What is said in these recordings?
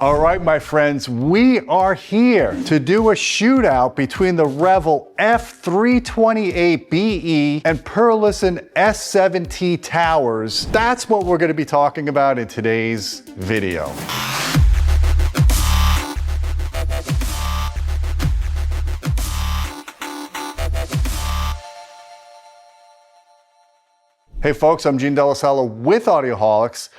All right, my friends, we are here to do a shootout between the Revel F328Be and Perlisten S7t towers. That's what we're going to be talking about in today's video. Hey folks, I'm Gene Delasala with Audioholics.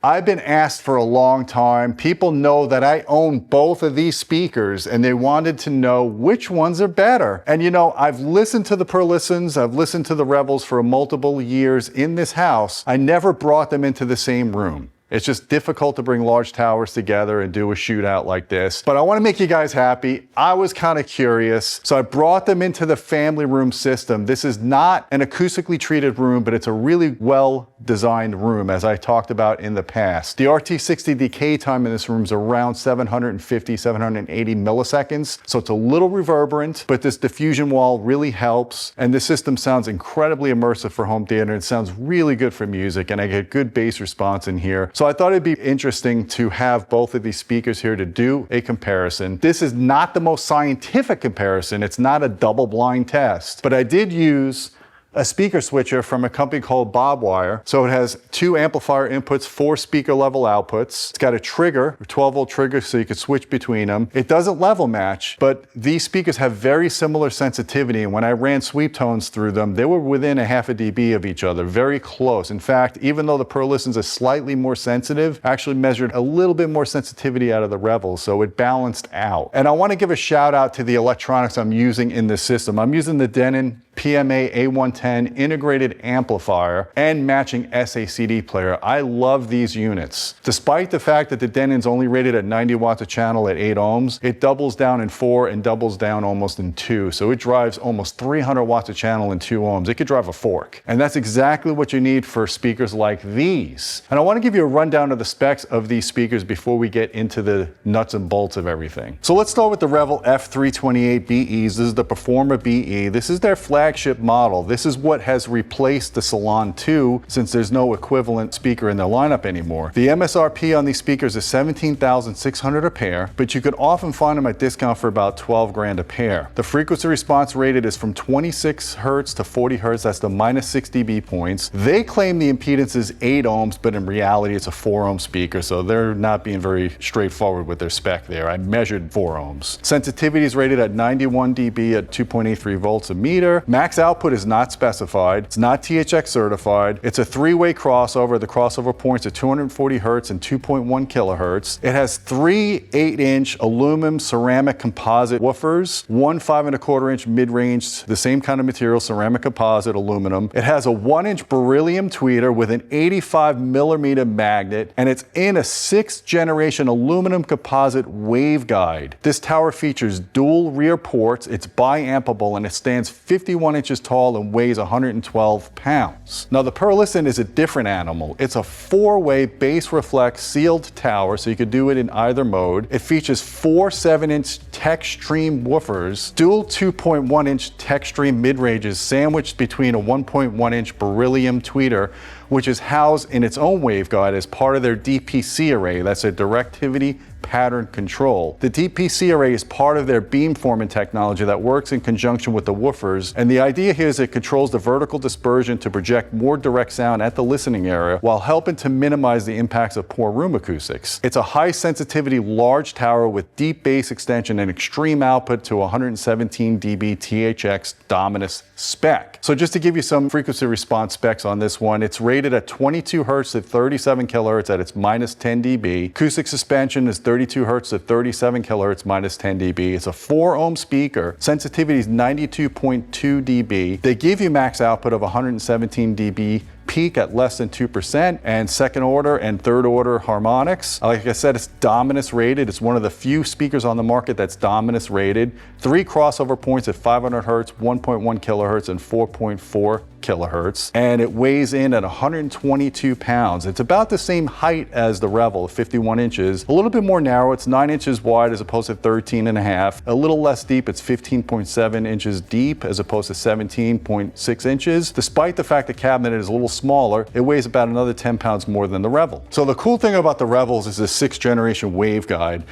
I've been asked for a long time. People know that I own both of these speakers and they wanted to know which ones are better. And you know, I've listened to the Perlistens, I've listened to the Revels for multiple years in this house. I never brought them into the same room. It's just difficult to bring large towers together and do a shootout like this. But I want to make you guys happy. I was kind of curious, so I brought them into the family room system. This is not an acoustically treated room, but it's a really well-designed room, as I talked about in the past. The RT60 decay time in this room is around 750, 780 milliseconds, so it's a little reverberant, but this diffusion wall really helps, and this system sounds incredibly immersive for home theater. It sounds really good for music, and I get good bass response in here. So I thought it'd be interesting to have both of these speakers here to do a comparison. This is not the most scientific comparison. It's not a double-blind test, but I did use a speaker switcher from a company called Bobwire. So it has 2 amplifier inputs, 4 speaker level outputs. It's got a trigger, a 12-volt trigger, so you can switch between them. It doesn't level match, but these speakers have very similar sensitivity. And when I ran sweep tones through them, they were within a half a dB of each other, very close. In fact, even though the Perlistens are slightly more sensitive, I actually measured a little bit more sensitivity out of the Revel, so it balanced out. And I want to give a shout out to the electronics I'm using in this system. I'm using the Denon PMA A110 integrated amplifier and matching SACD player. I love these units. Despite the fact that the Denon's only rated at 90 watts a channel at 8 ohms, it doubles down in 4 and doubles down almost in 2. So it drives almost 300 watts a channel in 2 ohms. It could drive a fork. And that's exactly what you need for speakers like these. And I want to give you a rundown of the specs of these speakers before we get into the nuts and bolts of everything. So let's start with the Revel F328Be's. This is the PerformaBe. This is their flagship model. This is what has replaced the Salon 2 since there's no equivalent speaker in their lineup anymore. The MSRP on these speakers is $17,600 a pair, but you could often find them at discount for about 12 grand a pair. The frequency response rated is from 26 Hertz to 40 Hertz. That's the minus 6 dB points. They claim the impedance is 8 ohms, but in reality it's a 4 ohm speaker, so they're not being very straightforward with their spec there. I measured 4 ohms. Sensitivity is rated at 91 dB at 2.83 volts a meter. Max output is not specified. It's not THX certified. It's a 3-way crossover. The crossover points at 240 Hertz and 2.1 kilohertz. It has 3 8-inch aluminum ceramic composite woofers, 1 5.25-inch mid-range, the same kind of material, ceramic composite aluminum. It has a 1-inch beryllium tweeter with an 85 millimeter magnet, and it's in a 6th generation aluminum composite waveguide. This tower features dual rear ports. It's bi-ampable, and it stands 51 inches tall and weighs 112 pounds. Now the Perlisten is a different animal. It's a 4-way bass reflect sealed tower, so you could do it in either mode. It features 4 7-inch Textreme woofers, dual 2.1-inch Textreme mid-ranges sandwiched between a 1.1-inch beryllium tweeter, which is housed in its own waveguide as part of their DPC array. That's a Directivity Pattern Control. The DPC array is part of their beamforming technology that works in conjunction with the woofers, and the idea here is it controls the vertical dispersion to project more direct sound at the listening area while helping to minimize the impacts of poor room acoustics. It's a high sensitivity large tower with deep bass extension and extreme output to 117 dB THX Dominus spec. So just to give you some frequency response specs on this one, it's rated at 22 Hertz at 37 kilohertz at its minus 10 dB. Acoustic suspension is 32 Hertz to 37 kilohertz minus 10 dB. It's a 4 ohm speaker. Sensitivity is 92.2 dB. They give you max output of 117 dB peak at less than 2%, and second order and third order harmonics. Like I said, it's Dominus rated. It's one of the few speakers on the market that's Dominus rated. 3 crossover points at 500 Hertz, 1.1 kilohertz, and 4.4 kilohertz, and it weighs in at 122 pounds. It's about the same height as the Revel, 51 inches, a little bit more narrow. It's 9 inches wide as opposed to 13 and a half, a little less deep. It's 15.7 inches deep as opposed to 17.6 inches. Despite the fact the cabinet is a little smaller, it weighs about another 10 pounds more than the Revel. So the cool thing about the Revels is the 6th generation waveguide,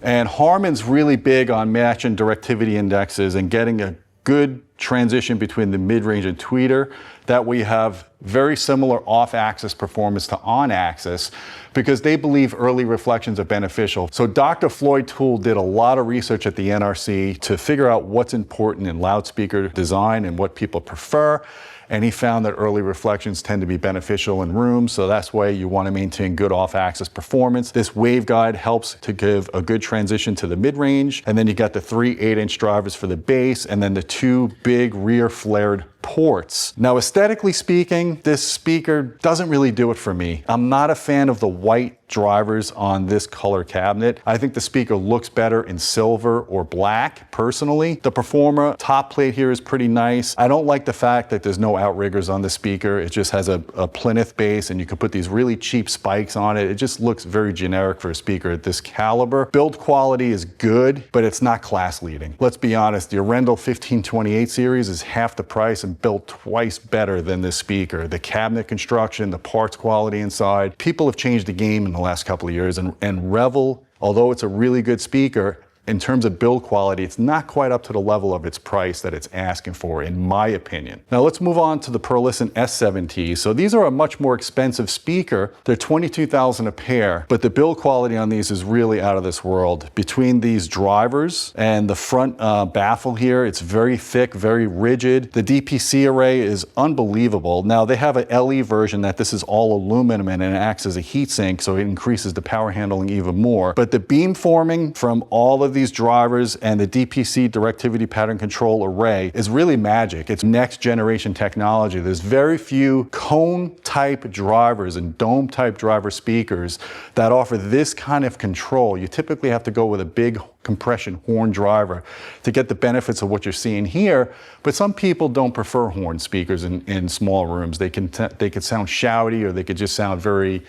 and Harman's really big on matching directivity indexes and getting a good transition between the mid-range and tweeter. That we have very similar off-axis performance to on-axis because they believe early reflections are beneficial. So Dr. Floyd Toole did a lot of research at the NRC to figure out what's important in loudspeaker design and what people prefer. And he found that early reflections tend to be beneficial in rooms, so that's why you want to maintain good off-axis performance. This waveguide helps to give a good transition to the mid-range, and then you got the 3 8-inch drivers for the bass, and then the 2 big rear flared ports. Now, aesthetically speaking, this speaker doesn't really do it for me. I'm not a fan of the white drivers on this color cabinet. I think the speaker looks better in silver or black, personally. The Performa top plate here is pretty nice. I don't like the fact that there's no outriggers on the speaker. It just has a plinth base, and you can put these really cheap spikes on it. It just looks very generic for a speaker at this caliber. Build quality is good, but it's not class leading. Let's be honest, the Revel 1528 series is half the price and built twice better than this speaker. The cabinet construction, the parts quality inside, people have changed the game in the last couple of years, and Revel, although it's a really good speaker, in terms of build quality, it's not quite up to the level of its price that it's asking for, in my opinion. Now let's move on to the Perlisten S7t. So these are a much more expensive speaker. They're $22,000 a pair, but the build quality on these is really out of this world. Between these drivers and the front baffle here, it's very thick, very rigid. The DPC array is unbelievable. Now they have an LE version that this is all aluminum and it acts as a heat sink, so it increases the power handling even more. But the beam forming from all of these drivers and the DPC Directivity Pattern Control array is really magic. It's next generation technology. There's very few cone type drivers and dome type driver speakers that offer this kind of control. You typically have to go with a big compression horn driver to get the benefits of what you're seeing here, but some people don't prefer horn speakers in small rooms. They could sound shouty, or they could just sound very,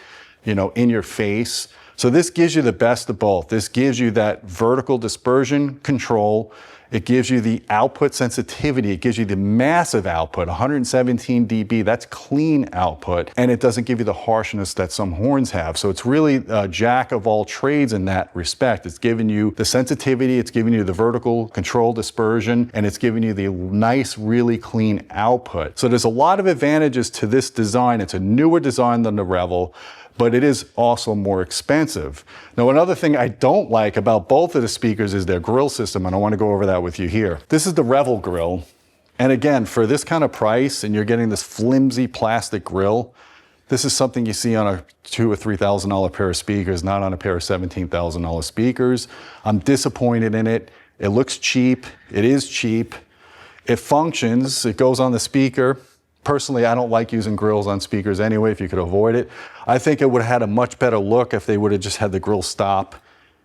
in your face. So this gives you the best of both. This gives you that vertical dispersion control. It gives you the output sensitivity. It gives you the massive output, 117 dB. That's clean output. And it doesn't give you the harshness that some horns have. So it's really a jack of all trades in that respect. It's giving you the sensitivity, it's giving you the vertical control dispersion, and it's giving you the nice, really clean output. So there's a lot of advantages to this design. It's a newer design than the Revel, but it is also more expensive. Now, another thing I don't like about both of the speakers is their grille system, and I want to go over that with you here. This is the Revel grille, and again, for this kind of price, and you're getting this flimsy plastic grille, this is something you see on a $2,000 or $3,000 pair of speakers, not on a pair of $17,000 speakers. I'm disappointed in it. It looks cheap. It is cheap. It functions. It goes on the speaker. Personally, I don't like using grills on speakers anyway, if you could avoid it. I think it would have had a much better look if they would have just had the grill stop,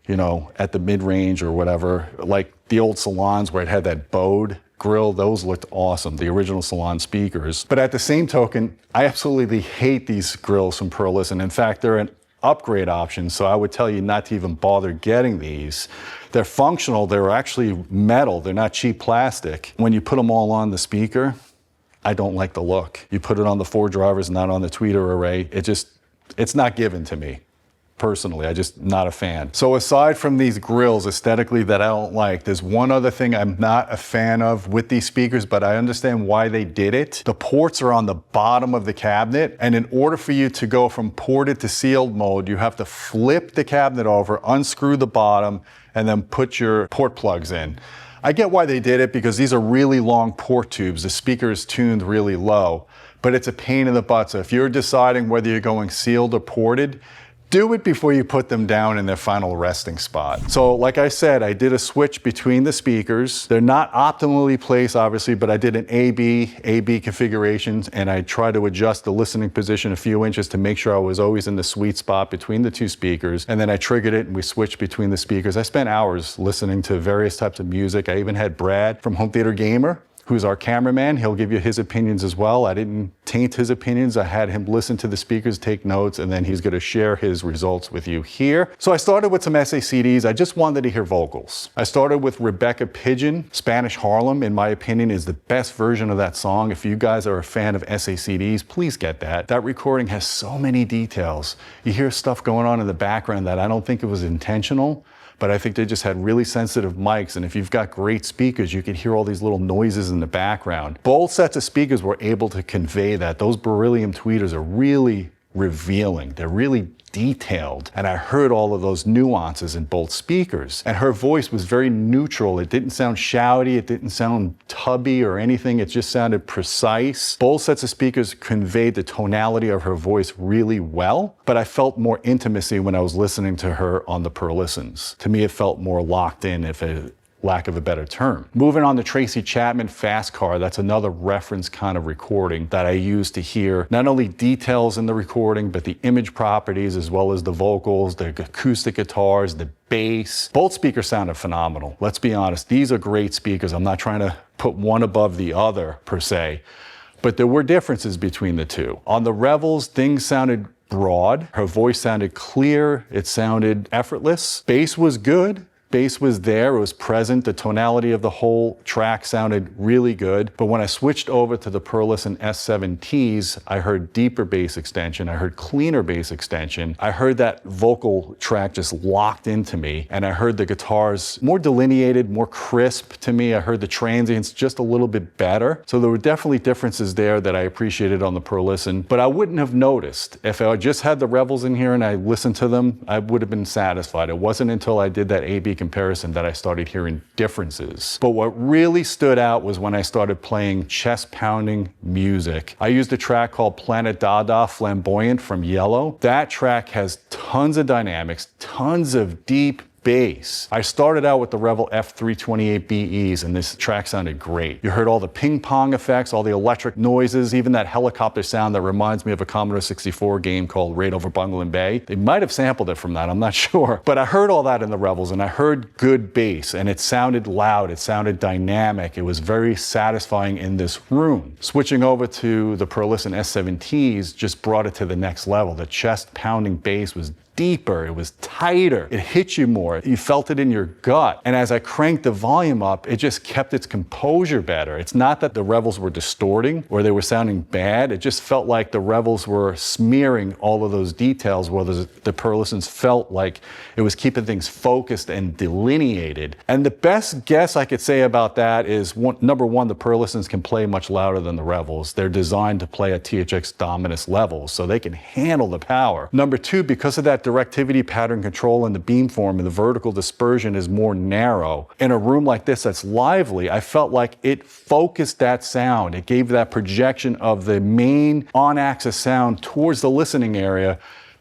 at the mid-range or whatever, like the old salons where it had that bowed grill. Those looked awesome, the original salon speakers. But at the same token, I absolutely hate these grills from Perlisten. In fact, they're an upgrade option, so I would tell you not to even bother getting these. They're functional. They're actually metal. They're not cheap plastic. When you put them all on the speaker, I don't like the look. You put it on the 4 drivers, not on the tweeter array. It's not given to me. Personally, I'm just not a fan. So aside from these grills aesthetically that I don't like, there's one other thing I'm not a fan of with these speakers, but I understand why they did it. The ports are on the bottom of the cabinet, and in order for you to go from ported to sealed mode, you have to flip the cabinet over, unscrew the bottom, and then put your port plugs in. I get why they did it, because these are really long port tubes. The speaker is tuned really low, but it's a pain in the butt. So if you're deciding whether you're going sealed or ported, do it before you put them down in their final resting spot. So like I said, I did a switch between the speakers. They're not optimally placed, obviously, but I did an AB configurations, and I tried to adjust the listening position a few inches to make sure I was always in the sweet spot between the 2 speakers. And then I triggered it and we switched between the speakers. I spent hours listening to various types of music. I even had Brad from Home Theater Gamer who's our cameraman. He'll give you his opinions as well. I didn't taint his opinions. I had him listen to the speakers, take notes, and then he's going to share his results with you here. So I started with some SACDs. I just wanted to hear vocals. I started with Rebecca Pigeon. Spanish Harlem, in my opinion, is the best version of that song. If you guys are a fan of SACDs, please get that. That recording has so many details. You hear stuff going on in the background that I don't think it was intentional, but I think they just had really sensitive mics, and if you've got great speakers, you can hear all these little noises in the background. Both sets of speakers were able to convey that. Those beryllium tweeters are really revealing. They're really detailed, and I heard all of those nuances in both speakers. And her voice was very neutral. It didn't sound shouty, it didn't sound tubby or anything. It just sounded precise. Both sets of speakers conveyed the tonality of her voice really well, but I felt more intimacy when I was listening to her on the Perlistens. To me, it felt more locked in, if it lack of a better term. Moving on to Tracy Chapman Fast Car, that's another reference kind of recording that I use to hear not only details in the recording, but the image properties as well as the vocals, the acoustic guitars, the bass. Both speakers sounded phenomenal. Let's be honest, these are great speakers. I'm not trying to put one above the other per se, but there were differences between the two. On the Revels, things sounded broad. Her voice sounded clear. It sounded effortless. Bass was good. Bass was there, it was present, the tonality of the whole track sounded really good. But when I switched over to the Perlisten S7ts, I heard deeper bass extension, I heard cleaner bass extension, I heard that vocal track just locked into me, and I heard the guitars more delineated, more crisp to me. I heard the transients just a little bit better. So there were definitely differences there that I appreciated on the Perlisten, but I wouldn't have noticed. If I just had the Revels in here and I listened to them, I would have been satisfied. It wasn't until I did that A-B comparison that I started hearing differences. But what really stood out was when I started playing chest pounding music. I used a track called Planet Dada Flamboyant from Yello. That track has tons of dynamics, tons of deep bass. I started out with the Revel F328Be's, and this track sounded great. You heard all the ping pong effects, all the electric noises, even that helicopter sound that reminds me of a Commodore 64 game called Raid Over Bungalow Bay. They might have sampled it from that, I'm not sure. But I heard all that in the Revels, and I heard good bass, and it sounded loud, it sounded dynamic, it was very satisfying in this room. Switching over to the Perlisten S7ts just brought it to the next level. The chest pounding bass was deeper, it was tighter, it hit you more, you felt it in your gut. And as I cranked the volume up, it just kept its composure better. It's not that the Revels were distorting or they were sounding bad, it just felt like the Revels were smearing all of those details, whereas the Perlistens felt like it was keeping things focused and delineated. And the best guess I could say about that is, number one, the Perlistens can play much louder than the Revels. They're designed to play at THX Dominus levels, so they can handle the power. Number two, because of that directivity pattern control in the beamform and the vertical dispersion is more narrow. In a room like this that's lively, I felt like it focused that sound. It gave that projection of the main on-axis sound towards the listening area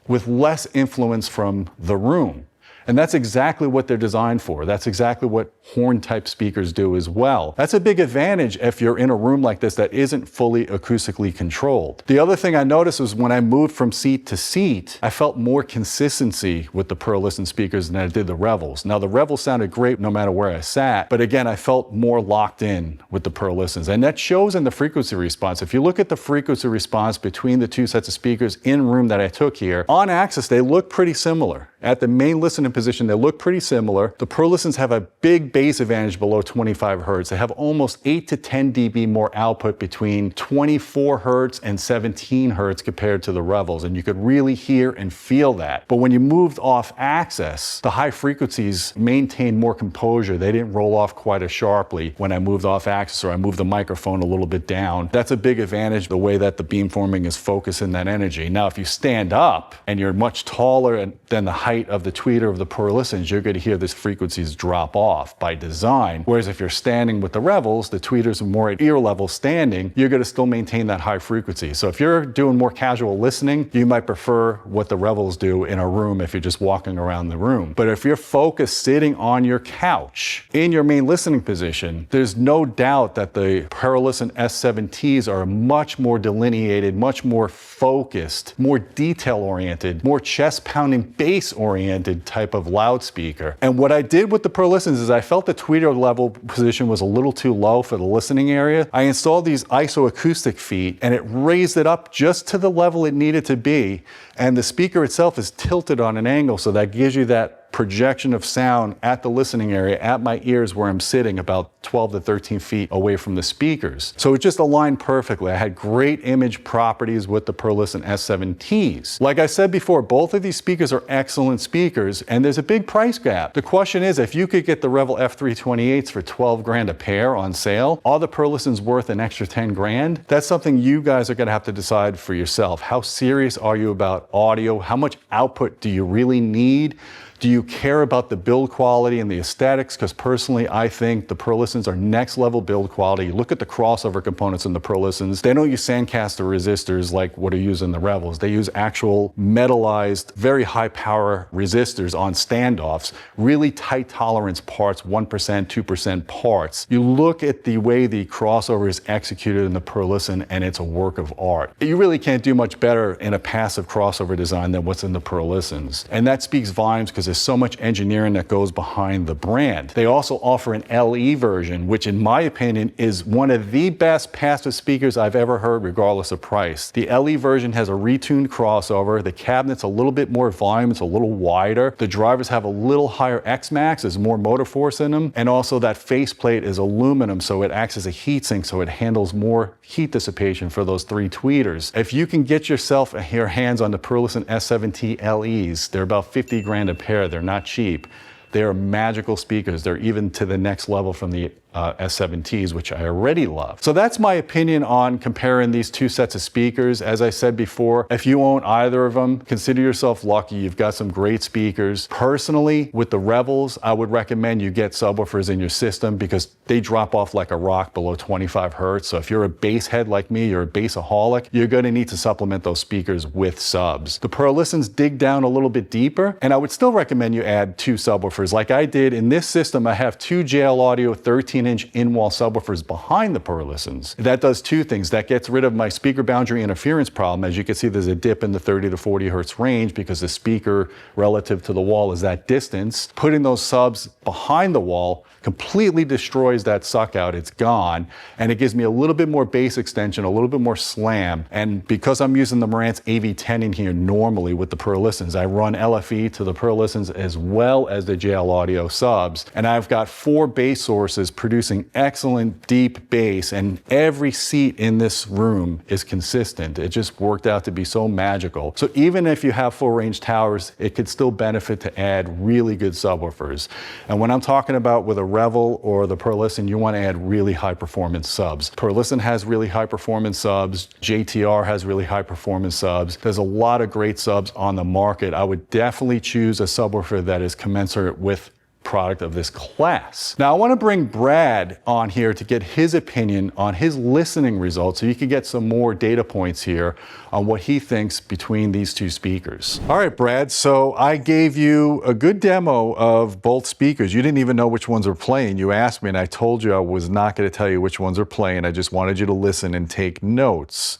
with less influence from the room. And that's exactly what they're designed for. That's exactly what horn-type speakers do as well. That's a big advantage if you're in a room like this that isn't fully acoustically controlled. The other thing I noticed was when I moved from seat to seat, I felt more consistency with the Perlisten speakers than I did the Revels. Now, the Revels sounded great no matter where I sat, but again, I felt more locked in with the Perlistens. And that shows in the frequency response. If you look at the frequency response between the two sets of speakers in room that I took here, on axis, they look pretty similar. At the main listening position, they look pretty similar. The Perlistens have a big bass advantage below 25 hertz. They have almost 8 to 10 dB more output between 24 hertz and 17 hertz compared to the Revels, and you could really hear and feel that. But when you moved off axis, the high frequencies maintained more composure. They didn't roll off quite as sharply when I moved off axis or I moved the microphone a little bit down. That's a big advantage, the way that the beamforming is focusing that energy. Now, if you stand up and you're much taller than the height of the tweeter of the Perlistens, you're going to hear these frequencies drop off by design. Whereas if you're standing with the Revels, the tweeters are more at ear level standing, you're going to still maintain that high frequency. So if you're doing more casual listening, you might prefer what the Revels do in a room if you're just walking around the room. But if you're focused sitting on your couch in your main listening position, there's no doubt that the Perlisten S7ts are much more delineated, much more focused, more detail oriented, more chest pounding bass oriented type of loudspeaker. And what I did with the Perlistens is I felt the tweeter level position was a little too low for the listening area. I installed these ACOUSTIC Feet and it raised it up just to the level it needed to be. And the speaker itself is tilted on an angle, so that gives you that projection of sound at the listening area, at my ears where I'm sitting about 12 to 13 feet away from the speakers. So it just aligned perfectly. I had great image properties with the Perlisten S7ts. Like I said before, both of these speakers are excellent speakers and there's a big price gap. The question is, if you could get the Revel F328s for 12 grand a pair on sale, are the Perlistens worth an extra 10 grand? That's something you guys are gonna have to decide for yourself. How serious are you about audio? How much output do you really need? Do you care about the build quality and the aesthetics? Because personally, I think the Perlistens are next level build quality. You look at the crossover components in the Perlistens, they don't use sandcaster resistors like what are used in the Revels. They use actual metallized, very high power resistors on standoffs, really tight tolerance parts, 1%, 2% parts. You look at the way the crossover is executed in the Perlisten and it's a work of art. You really can't do much better in a passive crossover design than what's in the Perlistens. And that speaks volumes because there's so much engineering that goes behind the brand. They also offer an LE version, which in my opinion is one of the best passive speakers I've ever heard regardless of price. The LE version has a retuned crossover, the cabinet's a little bit more volume, it's a little wider, the drivers have a little higher X-Max, there's more motor force in them, and also that faceplate is aluminum so it acts as a heatsink so it handles more heat dissipation for those 3 tweeters. If you can get yourself your hands on the Perlisten S7t LEs, they're about 50 grand a pair. They're not cheap. They are magical speakers. They're even to the next level from the S7Ts, which I already love. So that's my opinion on comparing these two sets of speakers. As I said before, if you own either of them, consider yourself lucky. You've got some great speakers. Personally, with the Revels, I would recommend you get subwoofers in your system because they drop off like a rock below 25 hertz. So if you're a bass head like me, you're a bassaholic, you're gonna need to supplement those speakers with subs. The Perlistens dig down a little bit deeper, and I would still recommend you add 2 subwoofers. Like I did in this system, I have 2 JL Audio 13-inch in-wall subwoofers behind the Perlistens. That does 2 things. That gets rid of my speaker boundary interference problem. As you can see, there's a dip in the 30 to 40 hertz range because the speaker relative to the wall is that distance. Putting those subs behind the wall completely destroys that suck out. It's gone. And it gives me a little bit more bass extension, a little bit more slam. And because I'm using the Marantz AV10 in here normally with the Perlistens, I run LFE to the Perlistens as well as the JL Audio subs. And I've got 4 bass sources producing excellent deep bass, and every seat in this room is consistent. It just worked out to be so magical. So even if you have full range towers, it could still benefit to add really good subwoofers. And when I'm talking about with a Revel or the Perlisten, you want to add really high performance subs. Perlisten has really high performance subs. JTR has really high performance subs. There's a lot of great subs on the market. I would definitely choose a subwoofer that is commensurate with product of this class. Now I want to bring Brad on here to get his opinion on his listening results so you can get some more data points here on what he thinks between these 2 speakers. All right, Brad, so I gave you a good demo of both speakers. You didn't even know which ones are playing. You asked me and I told you I was not going to tell you which ones are playing. I just wanted you to listen and take notes.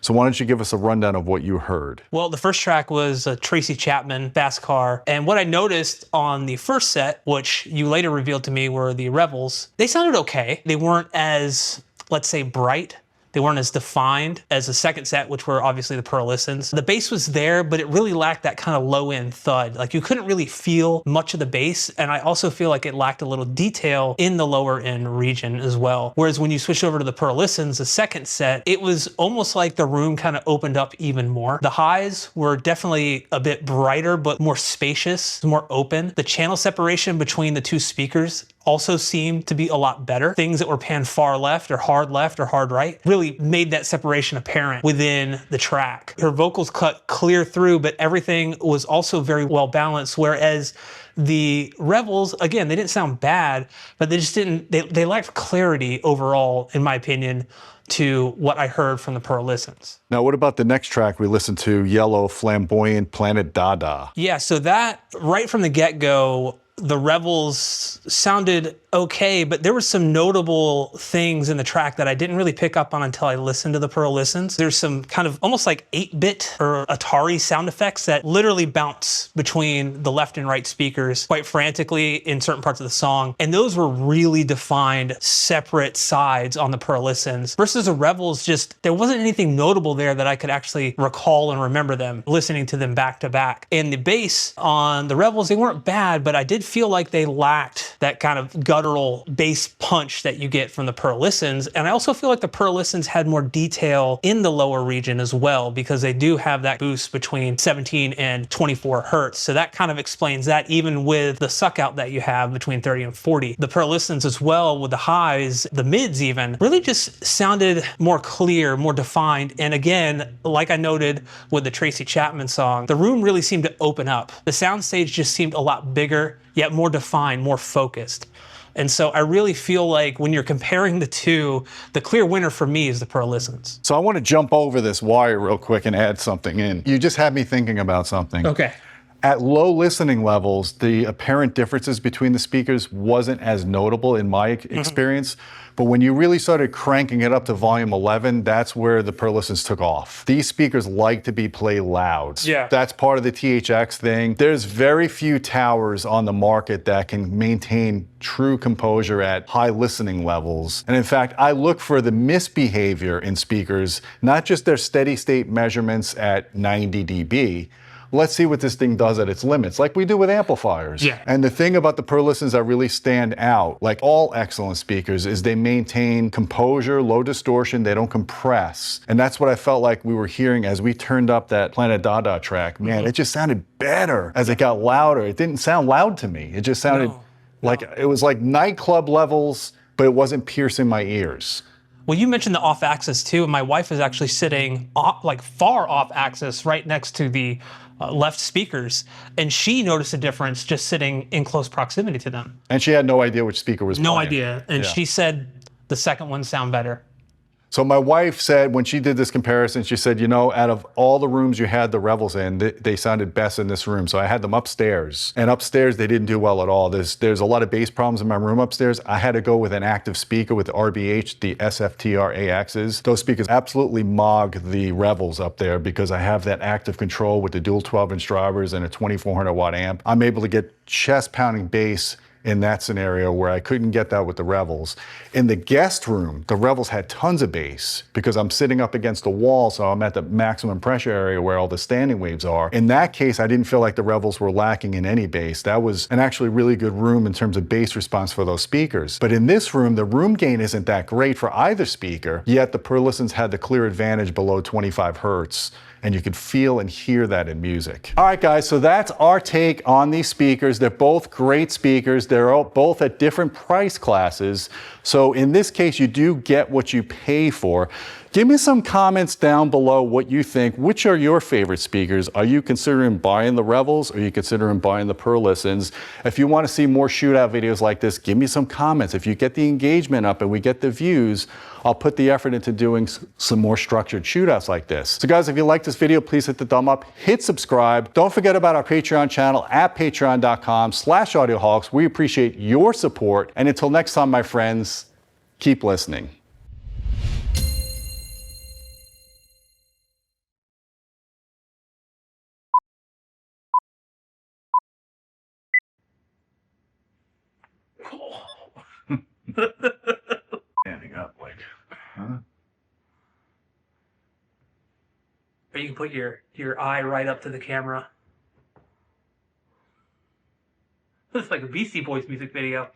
So why don't you give us a rundown of what you heard? Well, the first track was a Tracy Chapman bass car. And what I noticed on the first set, which you later revealed to me were the Revels, they sounded okay. They weren't as, let's say, bright. They weren't as defined as the second set, which were obviously the Perlistens. The bass was there, but it really lacked that kind of low-end thud. Like you couldn't really feel much of the bass, and I also feel like it lacked a little detail in the lower-end region as well. Whereas when you switch over to the Perlistens, the second set, it was almost like the room kind of opened up even more. The highs were definitely a bit brighter, but more spacious, more open. The channel separation between the 2 speakers also seemed to be a lot better. Things that were panned far left or hard right really made that separation apparent within the track. Her vocals cut clear through, but everything was also very well balanced, whereas the Revels, again, they didn't sound bad, but they just didn't, they lacked clarity overall, in my opinion, to what I heard from the Perlistens. Now, what about the next track we listened to, Yello, Flamboyant, Planet Dada? Yeah, so that, right from the get-go, the Revels sounded okay, but there were some notable things in the track that I didn't really pick up on until I listened to the Perlistens. There's some kind of almost like 8-bit or Atari sound effects that literally bounce between the left and right speakers quite frantically in certain parts of the song. And those were really defined separate sides on the Perlistens versus the Revels. Just, there wasn't anything notable there that I could actually recall and remember them listening to them back to back. And the bass on the Revels, they weren't bad, but I did feel like they lacked that kind of guttural bass punch that you get from the Perlistens. And I also feel like the Perlistens had more detail in the lower region as well, because they do have that boost between 17 and 24 hertz. So that kind of explains that, even with the suck out that you have between 30 and 40. The Perlistens as well, with the highs, the mids even, really just sounded more clear, more defined. And again, like I noted with the Tracy Chapman song, the room really seemed to open up. The soundstage just seemed a lot bigger, yet more defined, more focused. And so I really feel like when you're comparing the two, the clear winner for me is the Perlistens. So I want to jump over this wire real quick and add something in. You just had me thinking about something. Okay. At low listening levels, the apparent differences between the speakers wasn't as notable in my experience. But when you really started cranking it up to volume 11, that's where the Perlistens took off. These speakers like to be played loud. Yeah. That's part of the THX thing. There's very few towers on the market that can maintain true composure at high listening levels. And in fact, I look for the misbehavior in speakers, not just their steady state measurements at 90 dB. Let's see what this thing does at its limits, like we do with amplifiers. Yeah. And the thing about the Perlistens that really stand out, like all excellent speakers, is they maintain composure, low distortion, they don't compress. And that's what I felt like we were hearing as we turned up that Planet Dada track. Man, it just sounded better as it got louder. It didn't sound loud to me. It just sounded like, it was like nightclub levels, but it wasn't piercing my ears. Well, you mentioned the off axis too, and my wife is actually sitting off, like far off axis, right next to the left speakers, and she noticed a difference just sitting in close proximity to them. And she had no idea which speaker was playing. No idea, and she said the second one sound better. So my wife said, when she did this comparison, she said, you know, out of all the rooms you had the Revels in, they sounded best in this room. So I had them upstairs, and upstairs they didn't do well at all. There's a lot of bass problems in my room upstairs. I had to go with an active speaker with RBH, the SFTR AXs. Those speakers absolutely mog the Revels up there because I have that active control with the dual 12-inch drivers and a 2400 watt amp. I'm able to get chest pounding bass in that scenario where I couldn't get that with the Revels. In the guest room, the Revels had tons of bass because I'm sitting up against the wall, so I'm at the maximum pressure area where all the standing waves are. In that case, I didn't feel like the Revels were lacking in any bass. That was an actually really good room in terms of bass response for those speakers. But in this room, the room gain isn't that great for either speaker, yet the Perlistens had the clear advantage below 25 hertz. And you could feel and hear that in music. All right, guys, so that's our take on these speakers. They're both great speakers. They're both at different price classes. So in this case, you do get what you pay for. Give me some comments down below what you think. Which are your favorite speakers? Are you considering buying the Revels, or are you considering buying the Perlistens? If you want to see more shootout videos like this, give me some comments. If you get the engagement up and we get the views, I'll put the effort into doing some more structured shootouts like this. So guys, if you like this video, please hit the thumb up, hit subscribe. Don't forget about our Patreon channel at patreon.com/audioholics. We appreciate your support. And until next time, my friends, keep listening. Standing up like, huh? Or you can put your eye right up to the camera. It's like a Beastie Boys music video.